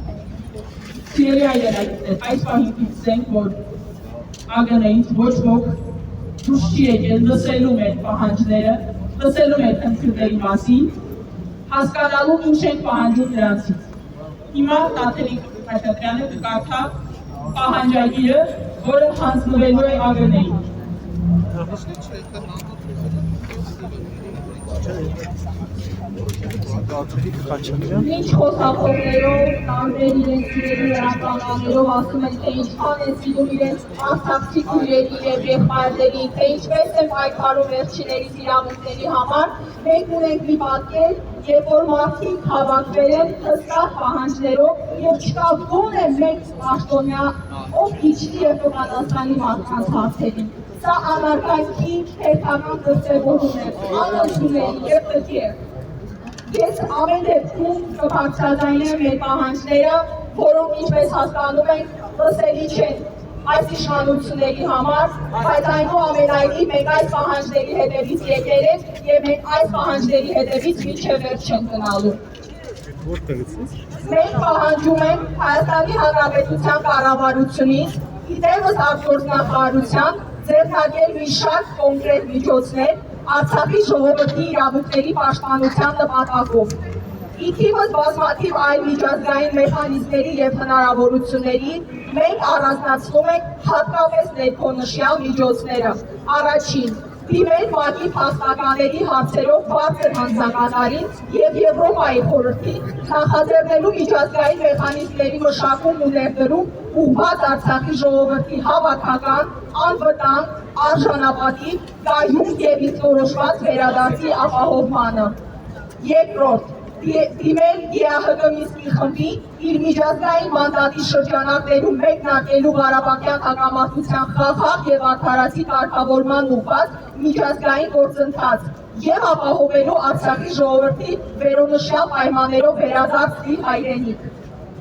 Սիրելի այլերակիցներ, այս պահին պիտսենք, որ ԱԳՆ-ից ոչ ոք դուրս չի եկել լսելու մեր պահանջները, լսելու մեր խնդիրների մասին, հասկանալու ինչ ենք պահանջում նրանցից։ Հիմա Նաթելի Խաչատրյանը կկարդա պահանջագիրը, որը հանձնվելու է ԱԳՆ-ին։ Ինչ խոսափողներով, տարբեր իրենց սիրելի հրապարակներով ասում են, թե ինչքան են սիրում իրենց արտաքսի քույրերի և եղբայրներին, թե ինչպես են պայքարում վերջիններիս իրավունքների համար, մենք ունենք մի պատկեր, երբ որ մարդիկ հավաքվել են հստակ պահանջներով և չկա գոնե մեկ պաշտոնյա, ով իջնի և կպատասխանի մարդկանց հարցերին։ Սա անարգայքի հերթական դրսևորում է, անընդունելի և տգեղ։ Ես ամեն դեպքում կբարձրաձայնեմ մեր պահանջները, որոնք ինչպես հասկանում ենք, լսելի չեն այս իշխանությունների համար, բայց այնուամենայնիվ մենք այս պահանջների հետևից եկել ենք և մենք այս պահանջների հետևից մինչև վերջ չենք գնալու։ Մենք պահանջում ենք Հայաստանի Հանրապետության կառավարությունից, իդեպս արտգործնախարարության ձեռնարկել մի շարք կոնկրետ միջոցներ Արցախի ժողովրդի իրավունքների պաշտպանության նպատակով։ Ի թիվս բազմաթիվ այլ միջազգային մեխանիզմների և հնարավորությունների մենք առանձնացնում ենք հատկապես ներքոնշյալ միջոցները։ Առաջին, դիմել ՄԱԿ-ի փաստականների հարցերով բարձր հանձնակատարին և Եվրոպայի խորհրդին նախաձեռնելու միջազգային մեխանիզմների մշակում ու ներդրում ուղղված Արցախի ժողովրդի հավաքական, անվտանգ, արժանապատիվ, կայուն և ինքնորոշված վերադարձի ապահովմանը։ Երկրորդ, դիմել ԵԱՀԿ Մինսկի խմբին իր միջազգային մանդատի շրջանակներում մեկնարկելու Ղարաբաղյան հակամարտության խաղաղ և արդարացի կարգավորման ուղղված միջազգային գործընթաց և ապահովելու Արցախի ժողովրդի վերոնշյալ պայմաններով վերադարձ իր հայրենիք։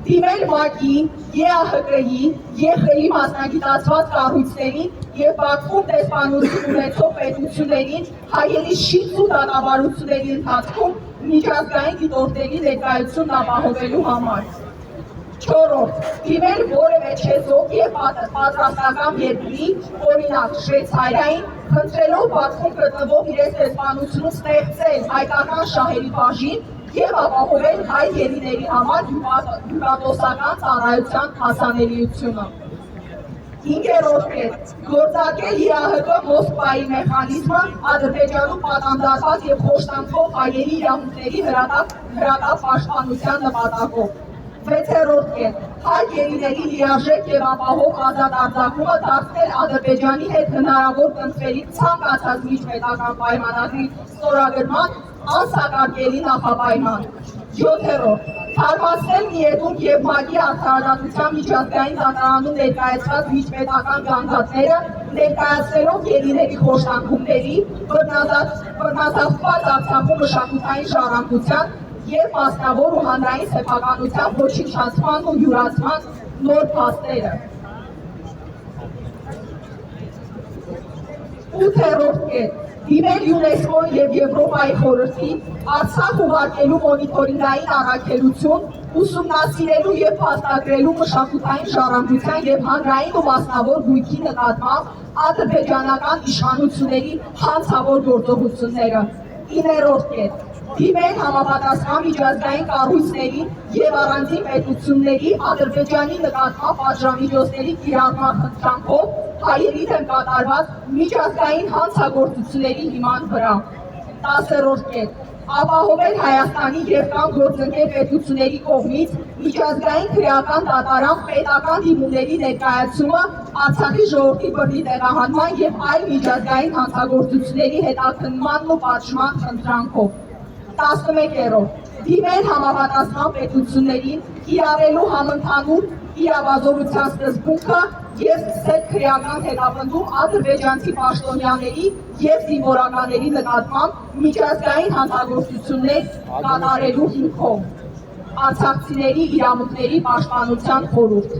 Դիմել ՄԱԿ-ին, ԵԱՀԿ-ին, ԵԽ-ի մասնագիտացված կառույցներին և Բաքվում դեսպանություն ունեցող պետություններին հայերի շինծ ու դատավարությունների ընթացքում միջազգային դիտորդների ներկայությունն ապահովելու համար։ Չորրորդ, դիմել որևէ չեզոք և պատրաստական երկրի, օրինակ Շվեյցարիային, խնդրելով Բաքվում գտնվող իրենց դեսպանությունում ստեղծել հայկական շահերի բաժին և ապահովել հայ գերիների համար հյուպատոսական ծառայության հասանելիությունը։ Հինգերորդ կետ, գործարկել ԵԱՀԿ Մոսկվայի մեխանիզմը Ադրբեջանում պատանդարված և խոշտանգվող հայերի իրավունքների հրատապ պաշտպանության նպատակով։ Վեցերորդ կետ, հայ գերիների լիարժեք և ապահով ազատ արձակումը դարձնել Ադրբեջանի հետ հնարավոր կնքվելիք ցանկացած միջպետական պայմանագրի ստորագրման անսակարկելի նախապայման։ Յոթերորդ, թարմացնել Միեդուն և ՄԱԿ-ի արդարադատության միջազգային դատարանում ներկայացված միջպետական գանգատները, ներկայացնելով գերիների խոշտանգումների, բռնազավթված Արցախում մշակութային ժառանգության և մասնավոր ու հանրային սեփականության ոչնչացման ու յուրացման նոր փաստերը։ Ութերորդ կետ, դիմել ՅՈՒՆԵՍԿՕ-ին և Եվրոպայի խորհրդին Արցախ ուղարկելու մոնիթորինգային առաքելություն, ուսումնասիրելու և փաստագրելու մշակութային ժառանգության և հանրային ու մասնավոր գույքի նկատմամբ ադրբեջանական իշխանությունների հանցավոր գործողությունները։ Իներորդ կետ, դիմել համապատասխան միջազգային կառույցներին և առանձին պետությունների Ադրբեջանի նկատմամբ պատժամիջոցների կիրառման խնդրանքով հայերի դեմ կատարված միջազգային հանցագործությունների հիման վրա։ 10-րդ կետ, ապահովել Հայաստանի և կամ գործընկեր պետությունների կողմից միջազգային քրեական դատարան պետական դիմումների ներկայացումը Արցախի ժողովրդի բռնի տեղահանման և այլ միջազգային հանցագործությունների հետաքննմանն ու պատժման խնդրանքով։ 11-րդ, դիմել համապատասխան պետություններին կիրառելու համընդհանուր իրավազորության սկզբունքը և սկսել քրեական հետապնդում ադրբեջանցի պաշտոնյաների և զինվորականների նկատմամբ միջազգային հանցագործություններ կատարելու հիմքով։ Արցախցիների իրավունքների պաշտպանության խորհուրդ։